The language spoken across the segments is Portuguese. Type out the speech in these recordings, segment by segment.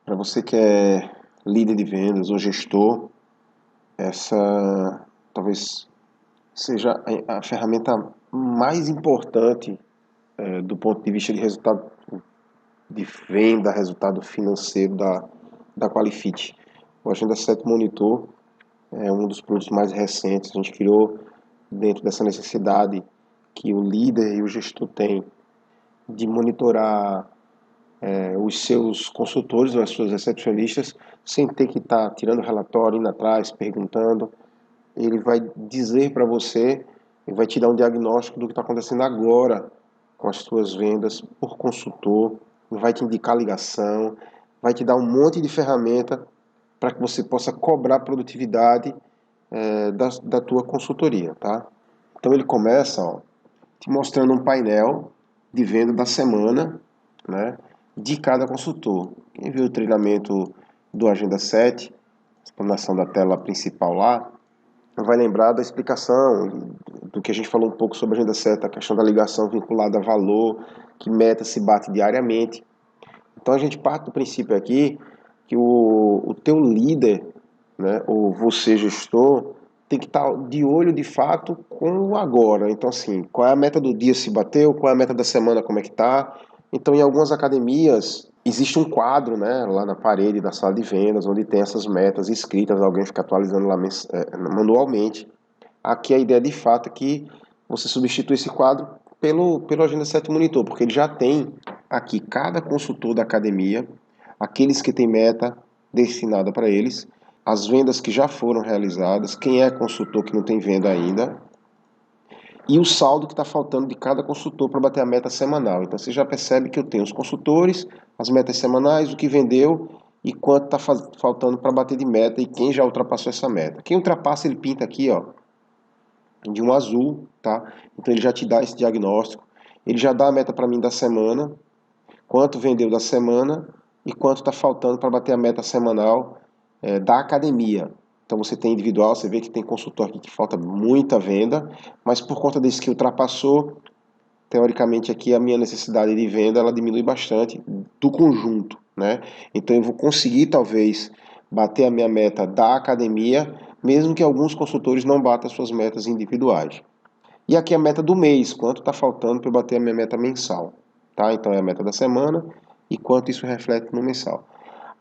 Para você que é líder de vendas ou gestor, essa talvez seja a ferramenta mais importante do ponto de vista de resultado de venda, resultado financeiro da Qualifit. O Agenda 7 Monitor é um dos produtos mais recentes. A gente criou dentro dessa necessidade que o líder e o gestor têm de monitorar os seus consultores ou as suas recepcionistas sem ter que estar tirando relatório, indo atrás, perguntando. Ele vai dizer para você, ele vai te dar um diagnóstico do que está acontecendo agora com as suas vendas por consultor, vai te indicar ligação, vai te dar um monte de ferramenta para que você possa cobrar produtividade da tua consultoria, tá? Então ele começa, ó, te mostrando um painel de venda da semana, né, de cada consultor. Quem viu o treinamento do Agenda 7, explanação da tela principal lá, vai lembrar da explicação do que a gente falou um pouco sobre a Agenda 7, a questão da ligação vinculada a valor, que meta se bate diariamente. Então a gente parte do princípio aqui que o teu líder, né, ou você gestor, tem que estar de olho de fato com o agora. Então assim, qual é a meta do dia se bateu, qual é a meta da semana, como é que tá. Então em algumas academias existe um quadro, né, lá na parede da sala de vendas, onde tem essas metas escritas, alguém fica atualizando lá manualmente. Aqui a ideia de fato é que você substitui esse quadro pelo Agenda 7 Monitor, porque ele já tem aqui cada consultor da academia, aqueles que têm meta destinada para eles, as vendas que já foram realizadas, quem é consultor que não tem venda ainda, e o saldo que está faltando de cada consultor para bater a meta semanal. Então você já percebe que eu tenho os consultores, as metas semanais, o que vendeu e quanto está faltando para bater de meta e quem já ultrapassou essa meta. Quem ultrapassa, ele pinta aqui, ó, de um azul, tá? Então ele já te dá esse diagnóstico, ele já dá a meta para mim da semana, quanto vendeu da semana e quanto está faltando para bater a meta semanal da academia. Então você tem individual, você vê que tem consultor aqui que falta muita venda, mas por conta desse que ultrapassou, teoricamente aqui a minha necessidade de venda ela diminui bastante do conjunto, né? Então eu vou conseguir talvez bater a minha meta da academia, mesmo que alguns consultores não batam suas metas individuais. E aqui a meta do mês, quanto está faltando para eu bater a minha meta mensal, tá? Então é a meta da semana e quanto isso reflete no mensal.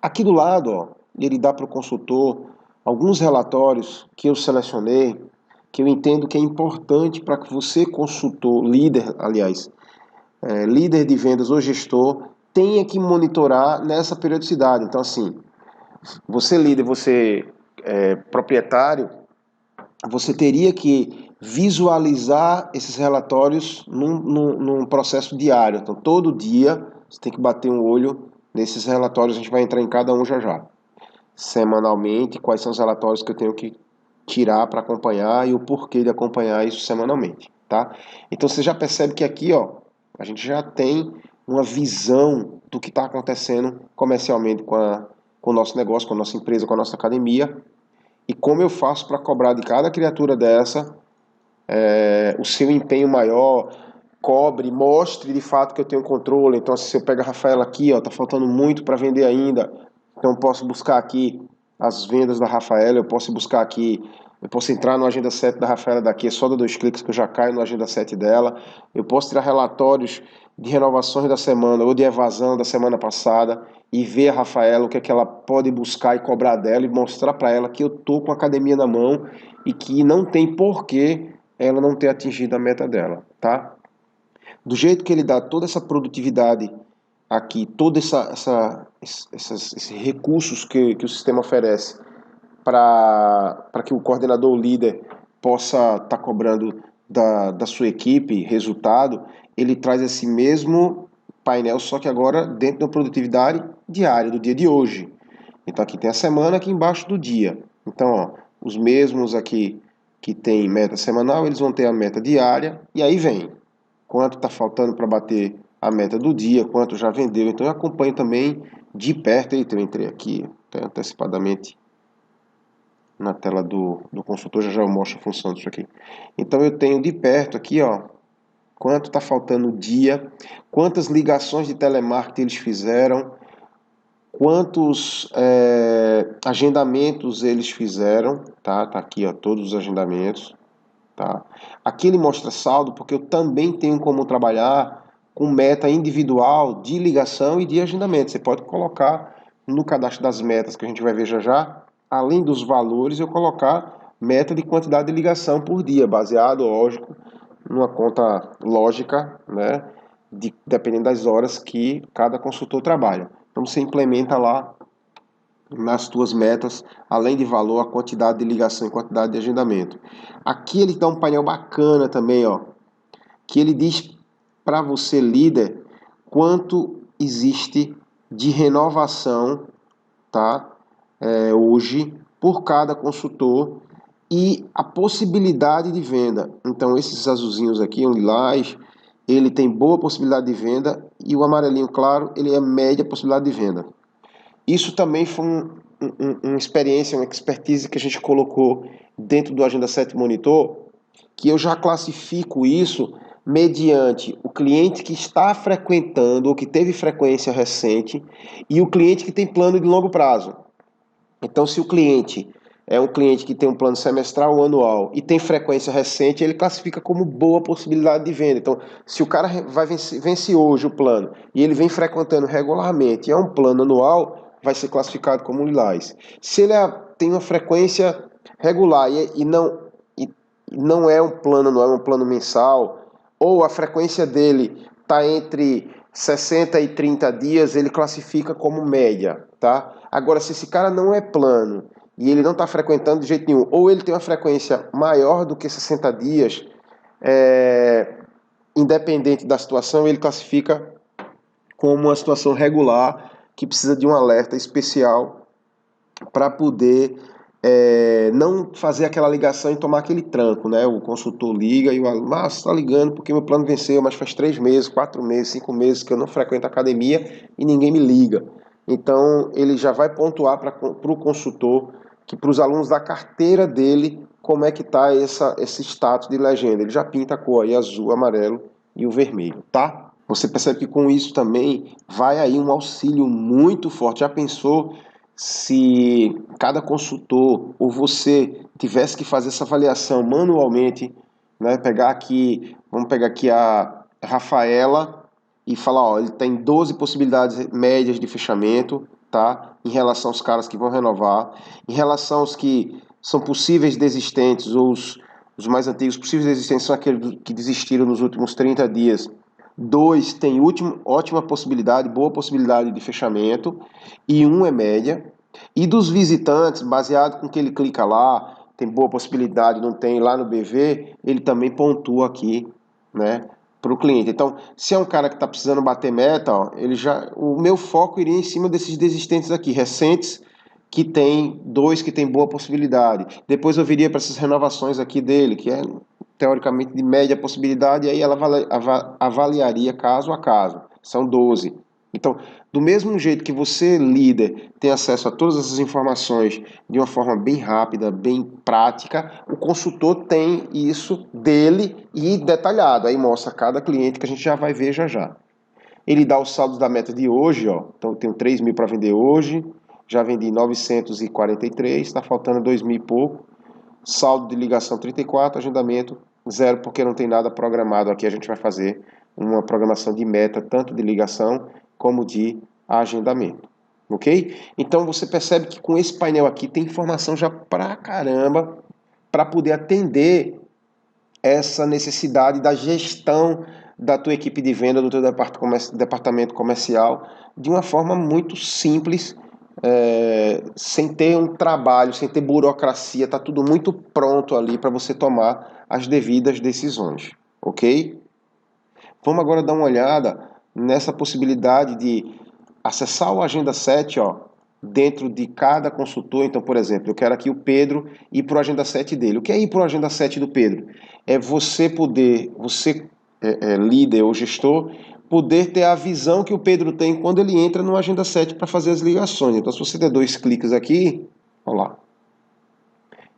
Aqui do lado, ó, ele dá para o consultor alguns relatórios que eu selecionei, que eu entendo que é importante para que você, consultor, líder, aliás, líder de vendas ou gestor, tenha que monitorar nessa periodicidade. Então, assim, você líder, você proprietário, você teria que visualizar esses relatórios num processo diário. Então, todo dia você tem que bater um olho nesses relatórios, a gente vai entrar em cada um já já. Semanalmente, quais são os relatórios que eu tenho que tirar para acompanhar e o porquê de acompanhar isso semanalmente, tá? Então você já percebe que aqui, ó, a gente já tem uma visão do que está acontecendo comercialmente com o nosso negócio, com a nossa empresa, com a nossa academia e como eu faço para cobrar de cada criatura dessa o seu empenho maior, cobre, mostre de fato que eu tenho controle. Então, se eu pego a Rafaela aqui, ó, tá faltando muito para vender ainda, então eu posso buscar aqui as vendas da Rafaela, eu posso buscar aqui, eu posso entrar no Agenda 7 da Rafaela daqui, é só dar 2 cliques que eu já caio no Agenda 7 dela, eu posso tirar relatórios de renovações da semana ou de evasão da semana passada e ver a Rafaela, o que é que ela pode buscar e cobrar dela e mostrar para ela que eu tô com a academia na mão e que não tem porquê ela não ter atingido a meta dela, tá? Do jeito que ele dá toda essa produtividade aqui, todos esses recursos que o sistema oferece para que o coordenador, o líder, possa estar cobrando da sua equipe resultado, ele traz esse mesmo painel, só que agora dentro da produtividade diária, do dia de hoje. Então aqui tem a semana, aqui embaixo do dia. Então, ó, os mesmos aqui que tem meta semanal, eles vão ter a meta diária, e aí vem quanto está faltando para bater a meta do dia, quanto já vendeu. Então eu acompanho também de perto. Eita, eu entrei aqui antecipadamente na tela do consultor, já eu mostro a função disso aqui. Então eu tenho de perto aqui, ó, quanto está faltando o dia, quantas ligações de telemarketing eles fizeram, quantos agendamentos eles fizeram, tá? Tá aqui, ó, todos os agendamentos, tá? Aqui ele mostra saldo porque eu também tenho como trabalhar com meta individual de ligação e de agendamento. Você pode colocar no cadastro das metas que a gente vai ver já já, além dos valores, eu colocar meta de quantidade de ligação por dia, baseado, lógico, numa conta lógica, né? Dependendo das horas que cada consultor trabalha. Então você implementa lá nas tuas metas, além de valor, a quantidade de ligação e quantidade de agendamento. Aqui ele dá um painel bacana também, ó, que ele diz para você, líder, quanto existe de renovação, tá? Hoje, por cada consultor e a possibilidade de venda. Então, esses azulzinhos aqui, o lilás, ele tem boa possibilidade de venda e o amarelinho claro, ele é média possibilidade de venda. Isso também foi uma experiência, uma expertise que a gente colocou dentro do Agenda 7 Monitor, que eu já classifico isso mediante o cliente que está frequentando ou que teve frequência recente e o cliente que tem plano de longo prazo. Então, se o cliente é um cliente que tem um plano semestral ou anual e tem frequência recente, ele classifica como boa possibilidade de venda. Então, se o cara vence hoje o plano e ele vem frequentando regularmente e é um plano anual, vai ser classificado como lilás. Se ele tem uma frequência regular e não é um plano anual, é um plano mensal, ou a frequência dele está entre 60 e 30 dias, ele classifica como média, tá? Agora, se esse cara não é plano e ele não está frequentando de jeito nenhum, ou ele tem uma frequência maior do que 60 dias, independente da situação, ele classifica como uma situação regular que precisa de um alerta especial para poder não fazer aquela ligação e tomar aquele tranco, né? O consultor liga e o aluno, está ligando porque meu plano venceu, mas faz 3 meses, 4 meses, 5 meses que eu não frequento a academia e ninguém me liga. Então, ele já vai pontuar para o consultor que para os alunos da carteira dele, como é que está esse status de legenda. Ele já pinta a cor aí, azul, amarelo e o vermelho, tá? Você percebe que com isso também vai aí um auxílio muito forte. Já pensou se cada consultor ou você tivesse que fazer essa avaliação manualmente, né? Vamos pegar aqui a Rafaela e falar, ó, ele tem 12 possibilidades médias de fechamento, tá? Em relação aos caras que vão renovar, em relação aos que são possíveis desistentes, ou os mais antigos possíveis desistentes são aqueles que desistiram nos últimos 30 dias. 2 tem ótima possibilidade, boa possibilidade de fechamento, e 1 é média. E dos visitantes, baseado com o que ele clica lá, tem boa possibilidade, não tem lá no BV, ele também pontua aqui, né, para o cliente. Então, se é um cara que está precisando bater meta, ó, o meu foco iria em cima desses desistentes aqui, recentes, que tem 2 que tem boa possibilidade. Depois eu viria para essas renovações aqui dele, que é teoricamente de média possibilidade, e aí ela avaliaria caso a caso. São 12. Então, do mesmo jeito que você, líder, tem acesso a todas essas informações de uma forma bem rápida, bem prática, o consultor tem isso dele e detalhado. Aí mostra cada cliente que a gente já vai ver já já. Ele dá os saldos da meta de hoje, ó. Então, eu tenho 3 mil para vender hoje, já vendi 943, está faltando 2 mil e pouco. Saldo de ligação 34, agendamento 0, porque não tem nada programado aqui. A gente vai fazer uma programação de meta, tanto de ligação como de agendamento. Ok? Então você percebe que com esse painel aqui tem informação já pra caramba para poder atender essa necessidade da gestão da tua equipe de venda, do teu departamento comercial, de uma forma muito simples, sem ter um trabalho, sem ter burocracia, está tudo muito pronto ali para você tomar as devidas decisões, ok? Vamos agora dar uma olhada nessa possibilidade de acessar o Agenda 7, ó, dentro de cada consultor. Então, por exemplo, eu quero aqui o Pedro ir para o Agenda 7 dele. O que é ir para o Agenda 7 do Pedro? É você poder, líder ou gestor, poder ter a visão que o Pedro tem quando ele entra no Agenda 7 para fazer as ligações. Então, se você der 2 cliques aqui, olha lá,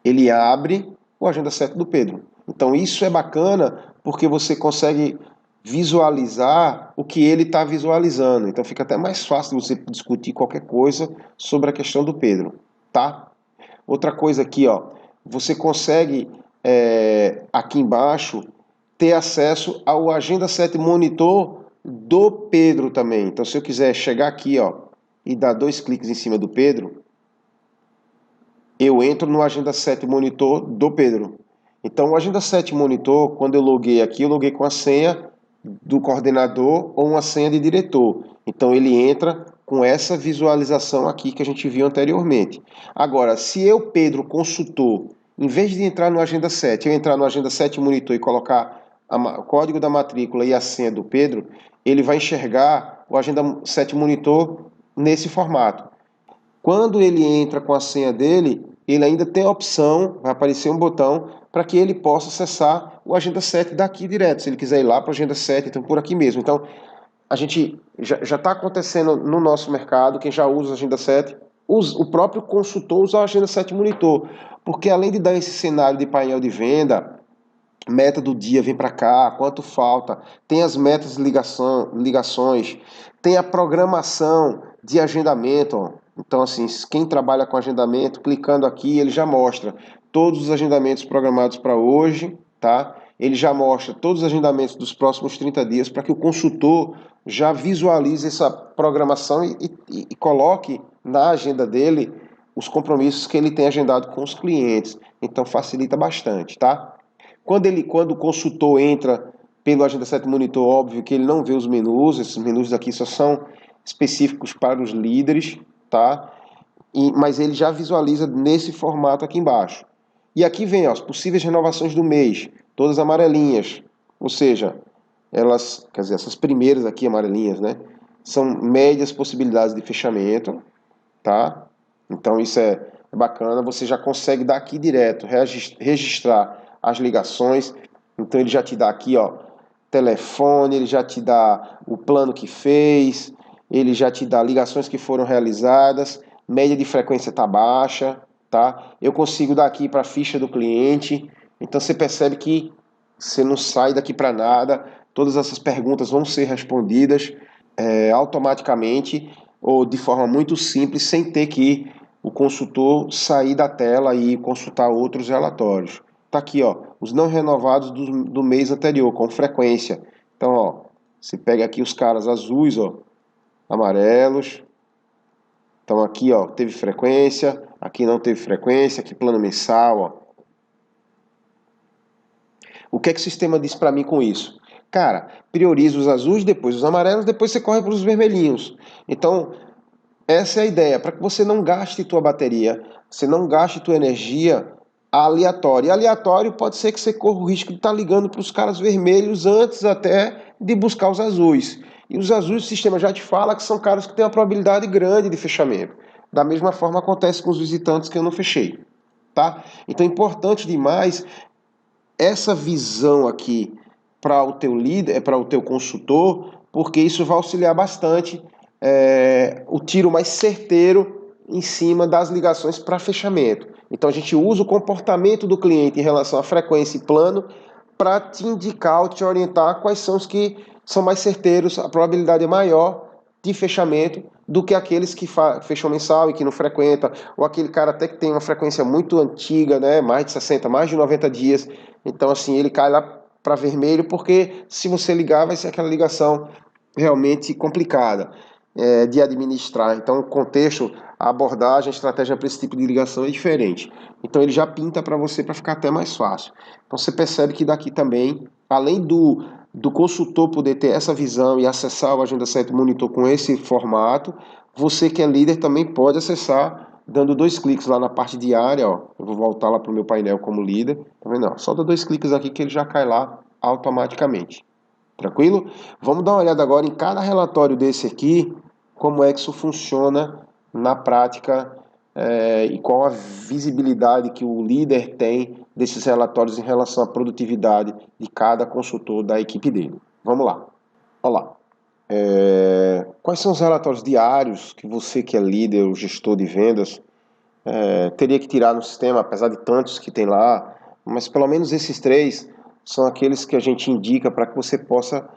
ele abre o Agenda 7 do Pedro. Então, isso é bacana porque você consegue visualizar o que ele está visualizando. Então fica até mais fácil de você discutir qualquer coisa sobre a questão do Pedro, tá? Outra coisa aqui, ó, você consegue aqui embaixo ter acesso ao Agenda 7 Monitor do Pedro também. Então se eu quiser chegar aqui, ó, e dar 2 cliques em cima do Pedro, eu entro no Agenda 7 Monitor do Pedro. Então o Agenda 7 Monitor, quando eu loguei aqui, eu loguei com a senha do coordenador ou uma senha de diretor. Então ele entra com essa visualização aqui que a gente viu anteriormente. Agora, se eu, Pedro, consultor, em vez de entrar no Agenda 7, eu entrar no Agenda 7 Monitor e colocar o código da matrícula e a senha do Pedro, ele vai enxergar o Agenda 7 Monitor nesse formato. Quando ele entra com a senha dele, ele ainda tem a opção, vai aparecer um botão, para que ele possa acessar o Agenda 7 daqui direto, se ele quiser ir lá para o Agenda 7, então por aqui mesmo. Então, a gente já está acontecendo no nosso mercado, quem já usa o Agenda 7, o próprio consultor usa o Agenda 7 Monitor, porque além de dar esse cenário de painel de venda, meta do dia vem para cá, quanto falta, tem as metas de ligações, tem a programação de agendamento, ó. Então assim, quem trabalha com agendamento, clicando aqui, ele já mostra todos os agendamentos programados para hoje, tá? Ele já mostra todos os agendamentos dos próximos 30 dias para que o consultor já visualize essa programação e coloque na agenda dele os compromissos que ele tem agendado com os clientes. Então facilita bastante, tá? Quando o consultor entra pelo Agenda 7 Monitor, óbvio que ele não vê os menus, esses menus aqui só são específicos para os líderes, tá? Mas ele já visualiza nesse formato aqui embaixo. E aqui vem ó, as possíveis renovações do mês, todas amarelinhas, ou seja, elas, quer dizer, essas primeiras aqui amarelinhas, né? São médias possibilidades de fechamento, tá? Então isso é bacana, você já consegue daqui direto registrar as ligações. Então ele já te dá aqui, ó, telefone, ele já te dá o plano que fez, ele já te dá ligações que foram realizadas, média de frequência tá baixa, tá? Eu consigo dar aqui para a ficha do cliente. Então você percebe que você não sai daqui para nada, todas essas perguntas vão ser respondidas automaticamente ou de forma muito simples, sem ter que o consultor sair da tela e consultar outros relatórios. Tá aqui, ó, os não renovados do mês anterior, com frequência. Então, ó, você pega aqui os caras azuis, ó, amarelos. Então aqui, ó, teve frequência, aqui não teve frequência, aqui plano mensal, ó. O que é que o sistema diz para mim com isso? Cara, prioriza os azuis, depois os amarelos, depois você corre para os vermelhinhos. Então, essa é a ideia, para que você não gaste tua bateria, você não gaste tua energia aleatória. E aleatório pode ser que você corra o risco de estar ligando para os caras vermelhos antes até de buscar os azuis. E os azuis o sistema já te fala que são caras que têm uma probabilidade grande de fechamento. Da mesma forma acontece com os visitantes que eu não fechei, tá? Então é importante demais essa visão aqui para o teu líder, para o teu consultor, porque isso vai auxiliar bastante o tiro mais certeiro em cima das ligações para fechamento. Então a gente usa o comportamento do cliente em relação à frequência e plano para te indicar ou te orientar quais são os que são mais certeiros, a probabilidade é maior de fechamento do que aqueles que fecham mensal e que não frequenta, ou aquele cara até que tem uma frequência muito antiga, né, mais de 60, mais de 90 dias, então assim, ele cai lá para vermelho, porque se você ligar, vai ser aquela ligação realmente complicada de administrar. Então o contexto, a abordagem, a estratégia para esse tipo de ligação é diferente. Então ele já pinta para você para ficar até mais fácil. Então você percebe que daqui também, além do consultor poder ter essa visão e acessar o Agenda 7 Monitor com esse formato, você que é líder também pode acessar dando 2 cliques lá na parte de área, ó. Eu vou voltar lá para o meu painel como líder, tá vendo? Só dá 2 cliques aqui que ele já cai lá automaticamente. Tranquilo? Vamos dar uma olhada agora em cada relatório desse aqui, como é que isso funciona na prática e qual a visibilidade que o líder tem desses relatórios em relação à produtividade de cada consultor da equipe dele. Vamos lá. Olha lá. Quais são os relatórios diários que você que é líder ou gestor de vendas teria que tirar no sistema, apesar de tantos que tem lá, mas pelo menos esses 3 são aqueles que a gente indica para que você possa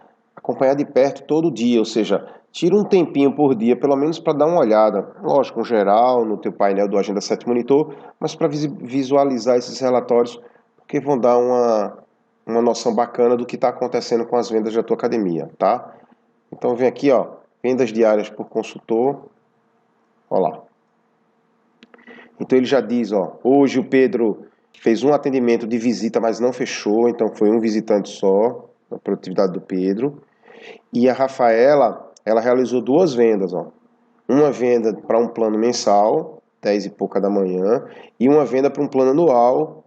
acompanhar de perto todo dia, ou seja, tira um tempinho por dia, pelo menos para dar uma olhada, lógico, no geral, no teu painel do Agenda 7 Monitor, mas para visualizar esses relatórios, porque vão dar uma noção bacana do que está acontecendo com as vendas da tua academia, tá? Então vem aqui, ó, vendas diárias por consultor, ó lá. Então ele já diz, ó, hoje o Pedro fez um atendimento de visita, mas não fechou, então foi um visitante só, a produtividade do Pedro. E a Rafaela, ela realizou 2 vendas, ó. Uma venda para um plano mensal, 10 e pouca da manhã, e uma venda para um plano anual,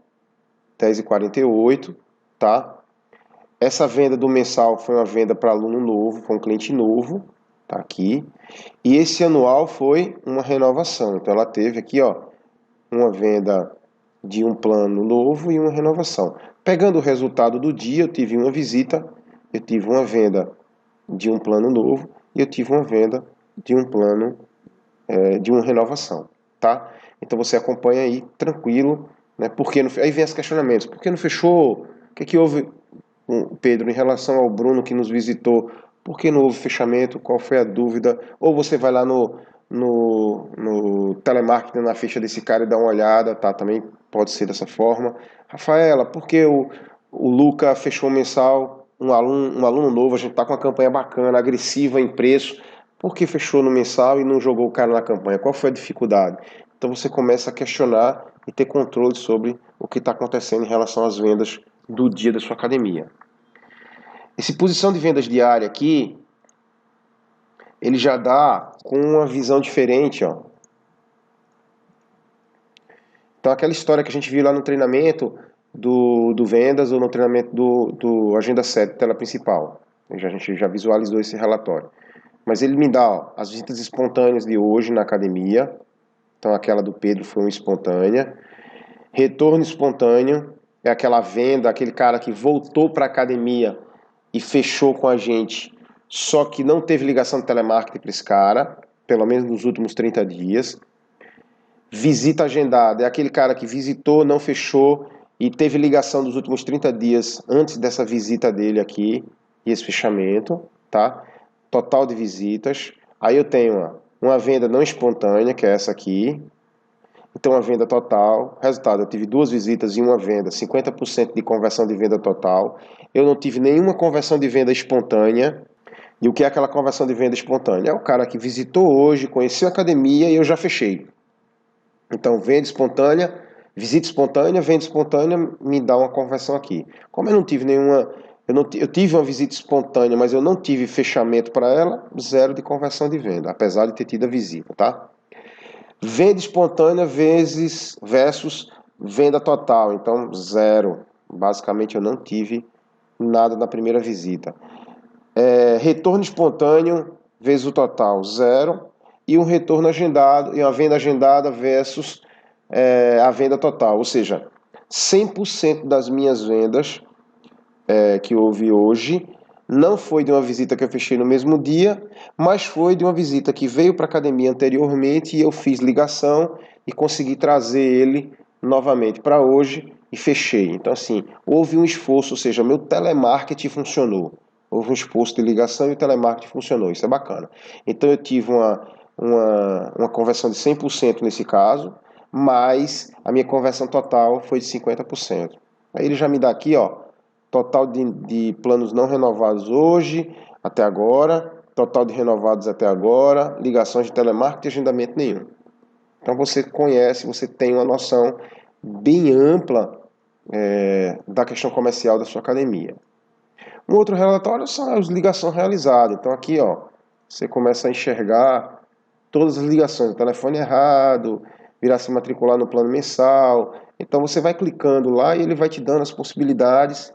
10h48, tá? Essa venda do mensal foi uma venda para aluno novo, foi um cliente novo, tá aqui. E esse anual foi uma renovação. Então ela teve aqui, ó, uma venda de um plano novo e uma renovação. Pegando o resultado do dia, eu tive uma visita, eu tive uma venda de um plano novo e eu tive uma venda de um plano de uma renovação, tá? Então você acompanha aí tranquilo, né? Porque aí vem os questionamentos: por que não fechou? O que que houve, Pedro, em relação ao Bruno que nos visitou? Por que não houve fechamento? Qual foi a dúvida? Ou você vai lá no telemarketing, na ficha desse cara e dá uma olhada, tá? Também pode ser dessa forma. Rafaela, por que o Luca fechou mensal? Um aluno novo, a gente tá com uma campanha bacana, agressiva em preço. Por que fechou no mensal e não jogou o cara na campanha? Qual foi a dificuldade? Então você começa a questionar e ter controle sobre o que está acontecendo em relação às vendas do dia da sua academia. Esse posição de vendas diária aqui, ele já dá com uma visão diferente, ó. Então aquela história que a gente viu lá no treinamento do vendas ou no treinamento do Agenda 7, tela principal. A gente já visualizou esse relatório. Mas ele me dá, ó, as visitas espontâneas de hoje na academia. Então aquela do Pedro foi uma espontânea. Retorno espontâneo é aquela venda, aquele cara que voltou para a academia e fechou com a gente, só que não teve ligação de telemarketing para esse cara, pelo menos nos últimos 30 dias. Visita agendada é aquele cara que visitou, não fechou e teve ligação dos últimos 30 dias antes dessa visita dele aqui e esse fechamento, tá? Total de visitas. Aí eu tenho uma venda não espontânea, que é essa aqui. Então a venda total, resultado, eu tive 2 visitas e uma venda, 50% de conversão de venda total. Eu não tive nenhuma conversão de venda espontânea. E o que é aquela conversão de venda espontânea? É o cara que visitou hoje, conheceu a academia e eu já fechei. Então, venda espontânea, visita espontânea, venda espontânea, me dá uma conversão aqui. Como eu não tive nenhuma... Eu tive uma visita espontânea, mas eu não tive fechamento para ela, 0 de conversão de venda, apesar de ter tido a visita, tá? Venda espontânea versus venda total, então 0. Basicamente eu não tive nada na primeira visita. Retorno espontâneo vezes o total, 0. E um retorno agendado, e uma venda agendada versus a venda total. Ou seja, 100% das minhas vendas que houve hoje não foi de uma visita que eu fechei no mesmo dia, mas foi de uma visita que veio para a academia anteriormente e eu fiz ligação e consegui trazer ele novamente para hoje e fechei. Então, assim, houve um esforço, ou seja, meu telemarketing funcionou. Houve um esforço de ligação e o telemarketing funcionou. Isso é bacana. Então, eu tive uma conversão de 100% nesse caso, mas a minha conversão total foi de 50%. Aí ele já me dá aqui, ó, total de planos não renovados hoje, até agora, total de renovados até agora, ligações de telemarketing e agendamento nenhum. Então você conhece, você tem uma noção bem ampla da questão comercial da sua academia. Um outro relatório são as ligações realizadas. Então aqui, ó, você começa a enxergar todas as ligações, o telefone errado, virar se matricular no plano mensal. Então você vai clicando lá e ele vai te dando as possibilidades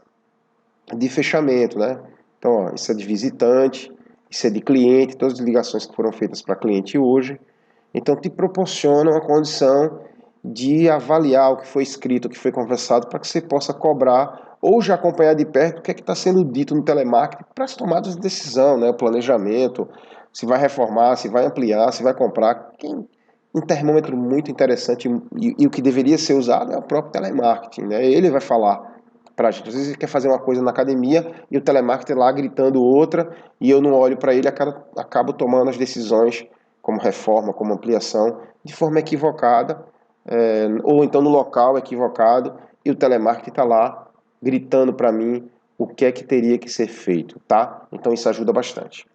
de fechamento, né? Então, ó, isso é de visitante, isso é de cliente, todas as ligações que foram feitas para cliente hoje. Então, te proporciona uma condição de avaliar o que foi escrito, o que foi conversado, para que você possa cobrar ou já acompanhar de perto o que é que está sendo dito no telemarketing para as tomadas de decisão, né? O planejamento, se vai reformar, se vai ampliar, se vai comprar. Um termômetro muito interessante e o que deveria ser usado é o próprio telemarketing, né? Ele vai falar pra gente. Às vezes ele quer fazer uma coisa na academia e o telemarketer lá gritando outra e eu não olho para ele e acabo tomando as decisões como reforma, como ampliação, de forma equivocada, ou então no local equivocado e o telemarketer está lá gritando para mim o que é que teria que ser feito, tá? Então isso ajuda bastante.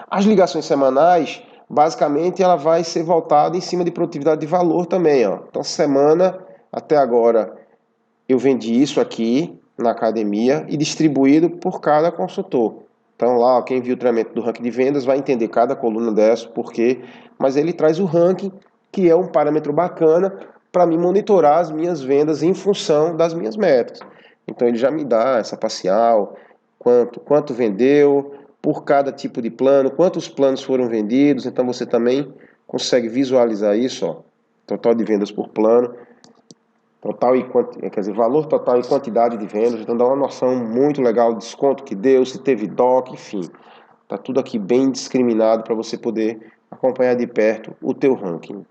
As ligações semanais, basicamente, ela vai ser voltada em cima de produtividade de valor também, ó. Então, semana até agora eu vendi isso aqui na academia e distribuído por cada consultor. Então lá, quem viu o treinamento do ranking de vendas vai entender cada coluna dessa, por quê, mas ele traz o ranking, que é um parâmetro bacana para mim monitorar as minhas vendas em função das minhas metas. Então ele já me dá essa parcial, quanto vendeu, por cada tipo de plano, quantos planos foram vendidos, então você também consegue visualizar isso, ó, total de vendas por plano, total e quer dizer, valor total e quantidade de vendas, então dá uma noção muito legal do desconto que deu, se teve DOC, enfim. Tá tudo aqui bem discriminado para você poder acompanhar de perto o teu ranking,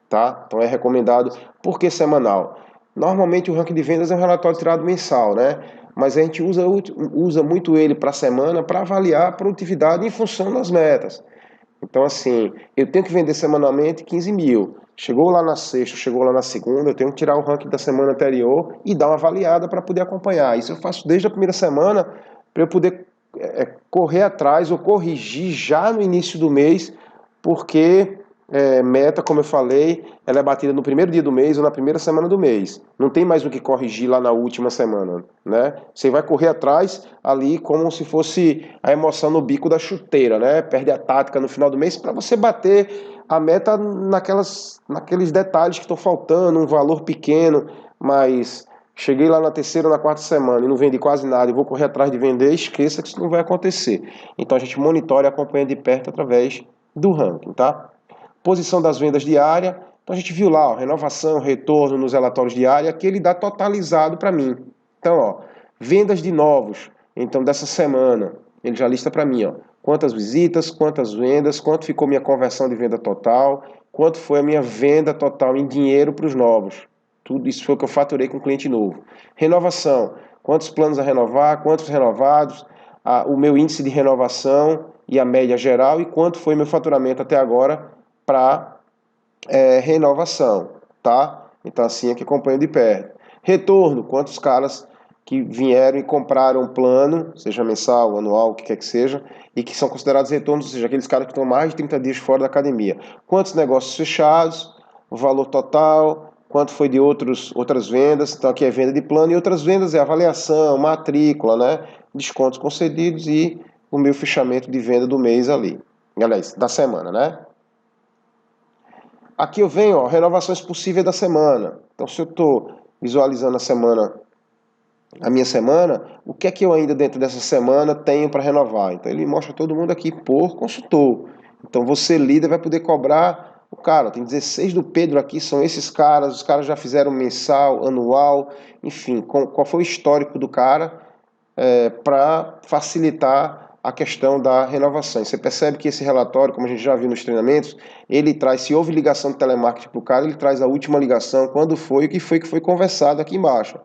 tá? Então é recomendado, por que semanal? Normalmente o ranking de vendas é um relatório tirado mensal, né? Mas a gente usa muito ele para a semana para avaliar a produtividade em função das metas. Então, assim, eu tenho que vender semanalmente 15 mil. Chegou lá na sexta, chegou lá na segunda, eu tenho que tirar o ranking da semana anterior e dar uma avaliada para poder acompanhar. Isso eu faço desde a primeira semana para eu poder correr atrás ou corrigir já no início do mês, porque meta, como eu falei, ela é batida no primeiro dia do mês ou na primeira semana do mês. Não tem mais o que corrigir lá na última semana, né? Você vai correr atrás ali como se fosse a emoção no bico da chuteira, né? Perde a tática no final do mês para você bater a meta naqueles detalhes que estão faltando, um valor pequeno, mas cheguei lá na terceira ou na quarta semana e não vendi quase nada e vou correr atrás de vender, esqueça que isso não vai acontecer. Então a gente monitora e acompanha de perto através do ranking, tá? Posição das vendas diária, então a gente viu lá, ó, renovação, retorno nos relatórios diários, aqui ele dá totalizado para mim. Então, ó, vendas de novos, então dessa semana, ele já lista para mim, ó, quantas visitas, quantas vendas, quanto ficou minha conversão de venda total, quanto foi a minha venda total em dinheiro para os novos. Tudo isso foi o que eu faturei com o cliente novo. Renovação, quantos planos a renovar, quantos renovados, o meu índice de renovação e a média geral e quanto foi meu faturamento até agora para renovação, tá? Então assim é que acompanho de perto. Retorno, quantos caras que vieram e compraram um plano, seja mensal, anual, o que quer que seja, e que são considerados retornos, ou seja, aqueles caras que estão mais de 30 dias fora da academia. Quantos negócios fechados, o valor total, quanto foi de outras vendas, então aqui é venda de plano, e outras vendas é avaliação, matrícula, né? Descontos concedidos e o meu fechamento de venda do mês ali. Aliás, da semana, né? Aqui eu venho, ó, renovações possíveis da semana. Então, se eu estou visualizando a minha semana, o que é que eu ainda dentro dessa semana tenho para renovar? Então, ele mostra todo mundo aqui por consultor. Então, você, líder, vai poder cobrar o cara. Tem 16 do Pedro aqui, são esses caras. Os caras já fizeram mensal, anual, enfim, qual foi o histórico do cara para facilitar a questão da renovação. Você percebe que esse relatório, como a gente já viu nos treinamentos, ele traz, se houve ligação de telemarketing para o cara, ele traz a última ligação, quando foi, o que foi conversado aqui embaixo.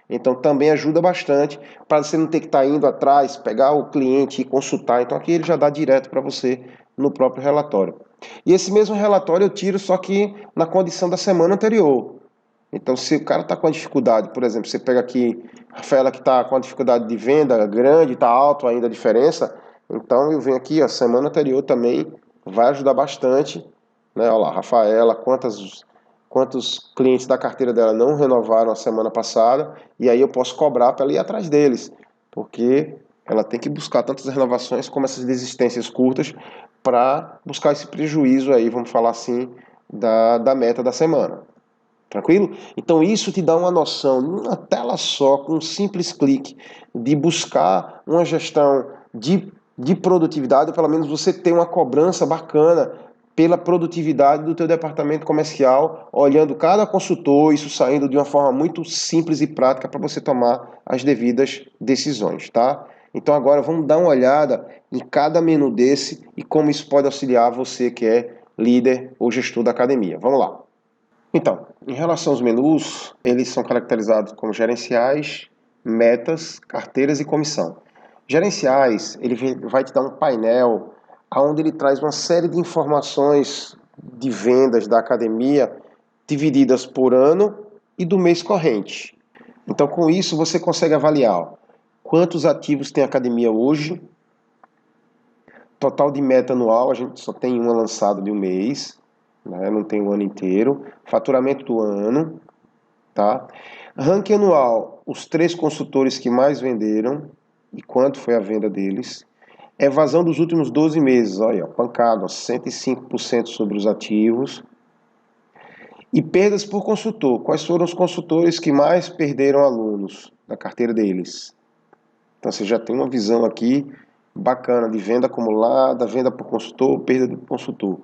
Então também ajuda bastante para você não ter que estar indo atrás, pegar o cliente e consultar. Então aqui ele já dá direto para você no próprio relatório. E esse mesmo relatório eu tiro só que na condição da semana anterior. Então, se o cara está com a dificuldade, por exemplo, você pega aqui a Rafaela que está com a dificuldade de venda grande, está alto ainda a diferença, então eu venho aqui, a semana anterior também vai ajudar bastante, né? Olha lá, Rafaela, quantos clientes da carteira dela não renovaram a semana passada, e aí eu posso cobrar para ela ir atrás deles, porque ela tem que buscar tantas renovações como essas desistências curtas para buscar esse prejuízo aí, vamos falar assim, da meta da semana. Tranquilo? Então isso te dá uma noção, numa tela só, com um simples clique, de buscar uma gestão de produtividade, ou pelo menos você ter uma cobrança bacana pela produtividade do teu departamento comercial, olhando cada consultor, isso saindo de uma forma muito simples e prática para você tomar as devidas decisões, tá? Então agora vamos dar uma olhada em cada menu desse e como isso pode auxiliar você que é líder ou gestor da academia. Vamos lá. Então, em relação aos menus, eles são caracterizados como gerenciais, metas, carteiras e comissão. Gerenciais, ele vai te dar um painel onde ele traz uma série de informações de vendas da academia divididas por ano e do mês corrente. Então, com isso, você consegue avaliar quantos ativos tem a academia hoje, total de meta anual, a gente só tem uma lançada de um mês, né? Não tem o ano inteiro, faturamento do ano, tá? Ranking anual, os 3 consultores que mais venderam e quanto foi a venda deles. Evasão dos últimos 12 meses, olha, pancada, 105% sobre os ativos. E perdas por consultor, quais foram os consultores que mais perderam alunos da carteira deles? Então você já tem uma visão aqui bacana de venda acumulada, venda por consultor, perda do consultor.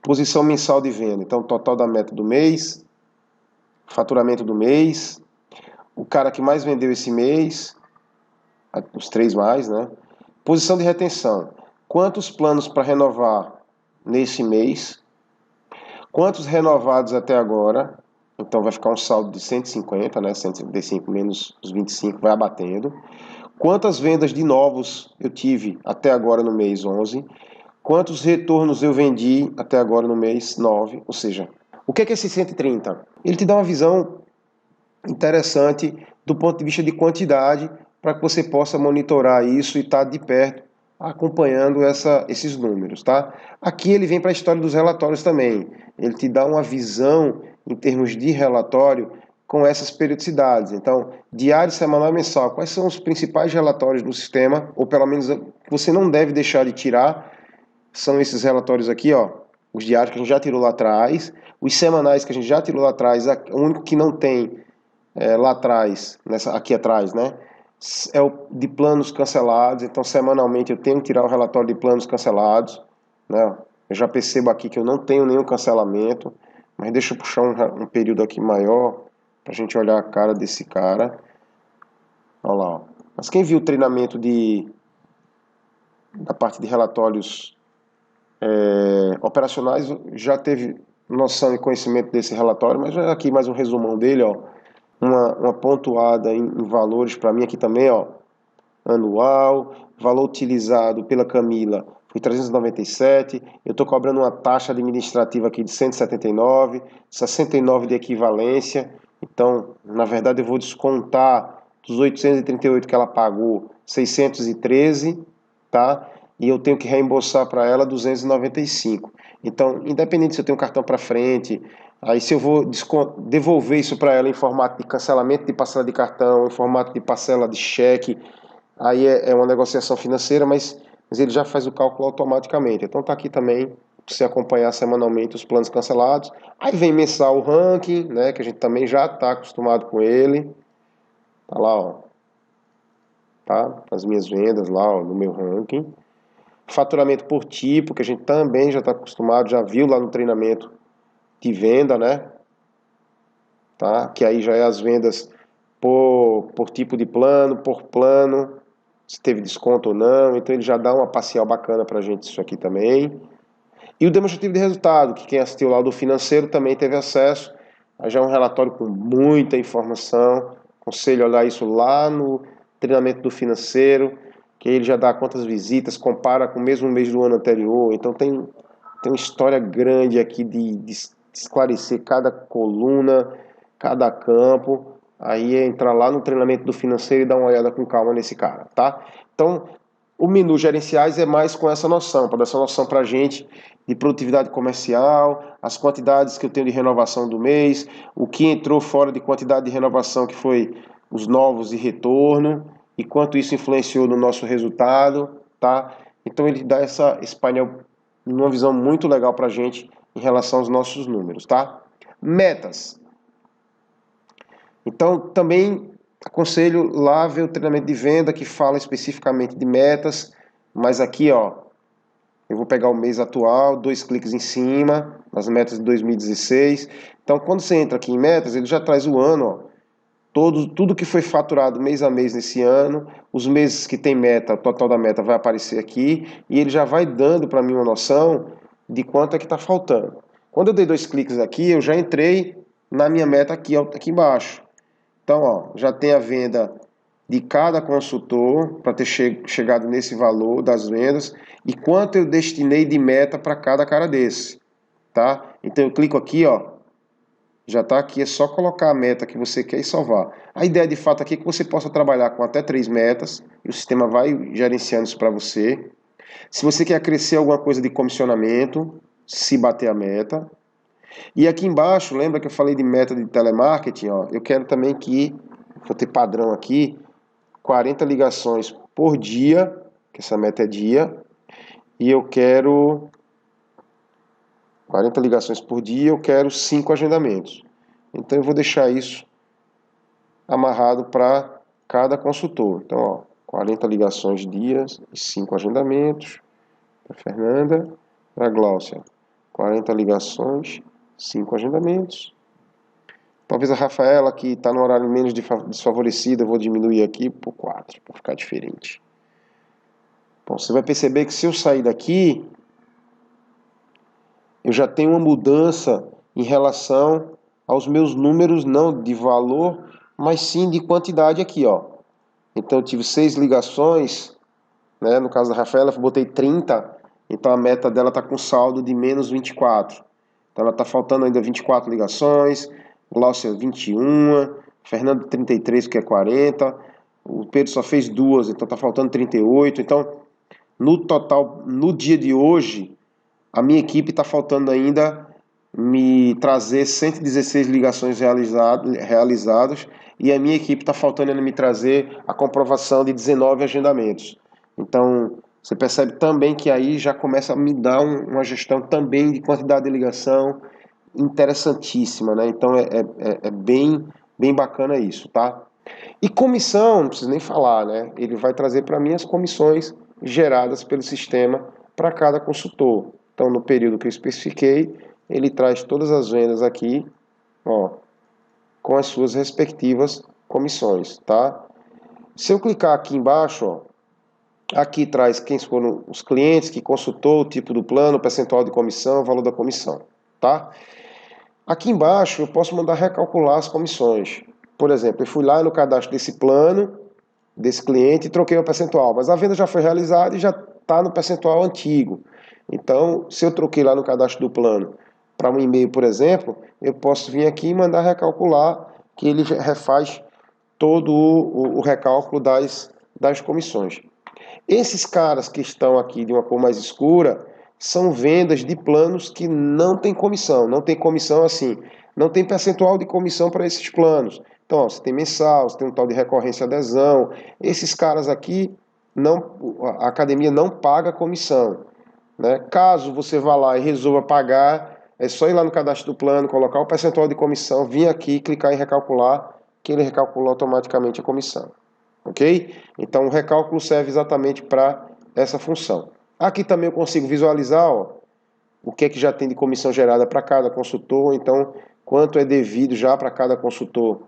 Posição mensal de venda, então total da meta do mês, faturamento do mês, o cara que mais vendeu esse mês, os 3 mais, né? Posição de retenção, quantos planos para renovar nesse mês, quantos renovados até agora, então vai ficar um saldo de 150, né? 175 menos os 25 vai abatendo. Quantas vendas de novos eu tive até agora no mês 11, quantos retornos eu vendi até agora no mês 9, ou seja, o que é esse 130? Ele te dá uma visão interessante do ponto de vista de quantidade para que você possa monitorar isso e estar de perto acompanhando esses números, tá? Aqui ele vem para a história dos relatórios também. Ele te dá uma visão em termos de relatório com essas periodicidades. Então, diário, semanal e mensal. Quais são os principais relatórios do sistema? Ou pelo menos você não deve deixar de tirar. São esses relatórios aqui, ó. Os diários que a gente já tirou lá atrás. Os semanais que a gente já tirou lá atrás. O único que não tem lá atrás, aqui atrás, né? É o de planos cancelados. Então, semanalmente eu tenho que tirar o relatório de planos cancelados, né? Eu já percebo aqui que eu não tenho nenhum cancelamento. Mas deixa eu puxar um período aqui maior pra gente olhar a cara desse cara. Olha lá, ó. Mas quem viu o treinamento da parte de relatórios operacionais já teve noção e conhecimento desse relatório, mas aqui mais um resumão dele, ó. Uma pontuada em valores para mim aqui também, ó. Anual, valor utilizado pela Camila foi 397, eu estou cobrando uma taxa administrativa aqui de 179, 69 de equivalência, então, na verdade, eu vou descontar dos 838 que ela pagou, 613, tá? E eu tenho que reembolsar para ela 295. Então, independente se eu tenho um cartão para frente, aí se eu vou devolver isso para ela em formato de cancelamento de parcela de cartão, em formato de parcela de cheque, aí é uma negociação financeira, mas ele já faz o cálculo automaticamente. Então tá aqui também para você acompanhar semanalmente os planos cancelados. Aí vem mensal o ranking, né, que a gente também já está acostumado com ele. Tá lá, ó. Tá? As minhas vendas lá, ó, no meu ranking. Faturamento por tipo, que a gente também já está acostumado, já viu lá no treinamento de venda, né? Tá? Que aí já é as vendas por tipo de plano, por plano, se teve desconto ou não, então ele já dá uma parcial bacana pra gente isso aqui também. E o demonstrativo de resultado, que quem assistiu lá do financeiro também teve acesso, aí já é um relatório com muita informação, aconselho a olhar isso lá no treinamento do financeiro, que ele já dá quantas visitas, compara com o mesmo mês do ano anterior, então tem uma história grande aqui de esclarecer cada coluna, cada campo, aí é entrar lá no treinamento do financeiro e dar uma olhada com calma nesse cara, tá? Então, o menu gerenciais é mais com essa noção, para dar essa noção para a gente de produtividade comercial, as quantidades que eu tenho de renovação do mês, o que entrou fora de quantidade de renovação, que foi os novos de retorno, e quanto isso influenciou no nosso resultado, tá? Então ele dá esse painel numa visão muito legal para a gente em relação aos nossos números, tá? Metas. Então, também aconselho lá ver o treinamento de venda que fala especificamente de metas, mas aqui, ó, eu vou pegar o mês atual, 2 cliques em cima, nas metas de 2016. Então, quando você entra aqui em metas, ele já traz o ano, ó, tudo que foi faturado mês a mês nesse ano, os meses que tem meta, o total da meta vai aparecer aqui, e ele já vai dando para mim uma noção de quanto é que está faltando. Quando eu dei 2 cliques aqui, eu já entrei na minha meta aqui, ó, aqui embaixo. Então, ó, já tem a venda de cada consultor para ter chegado nesse valor das vendas e quanto eu destinei de meta para cada cara desse, tá? Então eu clico aqui, ó, já está aqui, é só colocar a meta que você quer e salvar. A ideia de fato aqui é que você possa trabalhar com até 3 metas e o sistema vai gerenciando isso para você. Se você quer crescer alguma coisa de comissionamento, se bater a meta. E aqui embaixo, lembra que eu falei de meta de telemarketing? Ó, eu quero também que, vou ter padrão aqui, 40 ligações por dia, que essa meta é dia, e eu quero 40 ligações por dia, eu quero 5 agendamentos. Então eu vou deixar isso amarrado para cada consultor. Então, ó, 40 ligações dias e 5 agendamentos. Para Fernanda, para Gláucia, 40 ligações, 5 agendamentos. Talvez a Rafaela, que está no horário menos desfavorecido, eu vou diminuir aqui por 4, para ficar diferente. Bom, você vai perceber que se eu sair daqui, eu já tenho uma mudança em relação aos meus números, não de valor, mas sim de quantidade aqui, ó. Então eu tive 6 ligações, né? No caso da Rafaela, eu botei 30, então a meta dela está com saldo de menos 24. Então ela está faltando ainda 24 ligações, Gláucia 21, Fernando 33, que é 40, o Pedro só fez 2, então está faltando 38. Então, no total, no dia de hoje, a minha equipe está faltando ainda me trazer 116 ligações realizadas e a minha equipe está faltando ainda me trazer a comprovação de 19 agendamentos. Então, você percebe também que aí já começa a me dar uma gestão também de quantidade de ligação interessantíssima, né? Então, é bem bacana isso, tá? E comissão, não preciso nem falar, né? Ele vai trazer para mim as comissões geradas pelo sistema para cada consultor. Então, no período que eu especifiquei, ele traz todas as vendas aqui, ó, com as suas respectivas comissões, tá? Se eu clicar aqui embaixo, ó, aqui traz quem foram os clientes que consultou, o tipo do plano, o percentual de comissão, o valor da comissão, tá? Aqui embaixo eu posso mandar recalcular as comissões. Por exemplo, eu fui lá no cadastro desse plano, desse cliente, e troquei o percentual, mas a venda já foi realizada e já está no percentual antigo. Então, se eu troquei lá no cadastro do plano para um e-mail, por exemplo, eu posso vir aqui e mandar recalcular, que ele refaz todo o recálculo das comissões. Esses caras que estão aqui de uma cor mais escura são vendas de planos que não tem comissão. Não tem comissão assim, não tem percentual de comissão para esses planos. Então, ó, você tem mensal, você tem um tal de recorrência adesão. Esses caras aqui, a academia não paga comissão, né? Caso você vá lá e resolva pagar, é só ir lá no cadastro do plano, colocar o percentual de comissão, vir aqui, clicar em recalcular, que ele recalcula automaticamente a comissão. Ok? Então o recálculo serve exatamente para essa função. Aqui também eu consigo visualizar, ó, o que é que já tem de comissão gerada para cada consultor, então quanto é devido já para cada consultor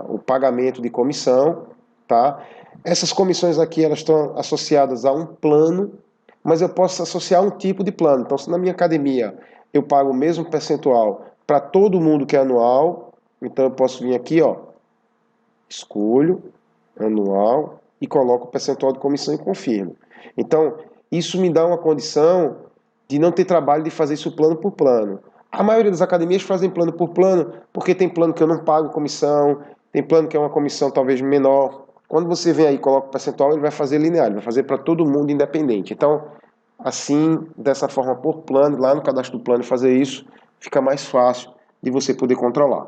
o pagamento de comissão, tá? Essas comissões aqui elas estão associadas a um plano, mas eu posso associar um tipo de plano. Então, se na minha academia eu pago o mesmo percentual para todo mundo que é anual, então eu posso vir aqui, ó, escolho anual e coloco o percentual de comissão e confirmo. Então, isso me dá uma condição de não ter trabalho de fazer isso plano por plano. A maioria das academias fazem plano por plano, porque tem plano que eu não pago comissão, tem plano que é uma comissão talvez menor. Quando você vem aí e coloca o percentual, ele vai fazer linear, ele vai fazer para todo mundo independente. Então, assim, dessa forma por plano, lá no cadastro do plano fazer isso, fica mais fácil de você poder controlar.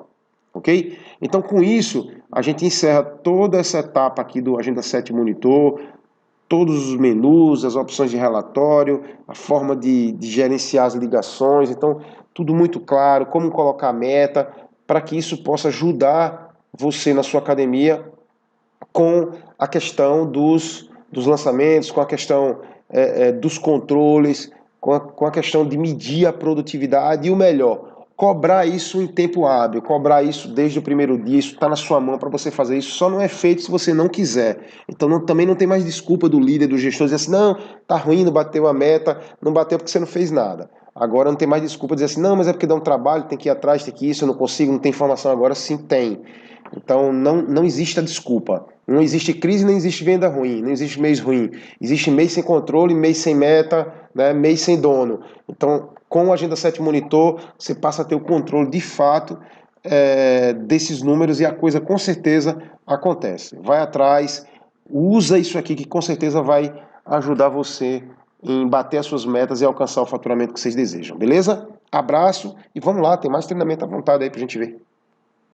Ok? Então, com isso, a gente encerra toda essa etapa aqui do Agenda 7 Monitor, todos os menus, as opções de relatório, a forma de gerenciar as ligações. Então, tudo muito claro, como colocar a meta, para que isso possa ajudar você na sua academia com a questão dos lançamentos, com a questão dos controles, com a questão de medir a produtividade e o melhor, cobrar isso em tempo hábil, cobrar isso desde o primeiro dia, isso está na sua mão para você fazer isso, só não é feito se você não quiser. Então também não tem mais desculpa do líder, do gestor, dizer assim, não, tá ruim, não bateu a meta, não bateu porque você não fez nada. Agora não tem mais desculpa dizer assim, não, mas é porque dá um trabalho, tem que ir atrás, tem que ir, isso, eu não consigo, não tem informação agora, sim tem. Então não existe a desculpa. Não existe crise, nem existe venda ruim, não existe mês ruim. Existe mês sem controle, mês sem meta, né, mês sem dono. Então, com o Agenda 7 Monitor, você passa a ter o controle de fato desses números e a coisa com certeza acontece. Vai atrás, usa isso aqui que com certeza vai ajudar você em bater as suas metas e alcançar o faturamento que vocês desejam, beleza? Abraço e vamos lá, tem mais treinamento à vontade aí pra gente ver.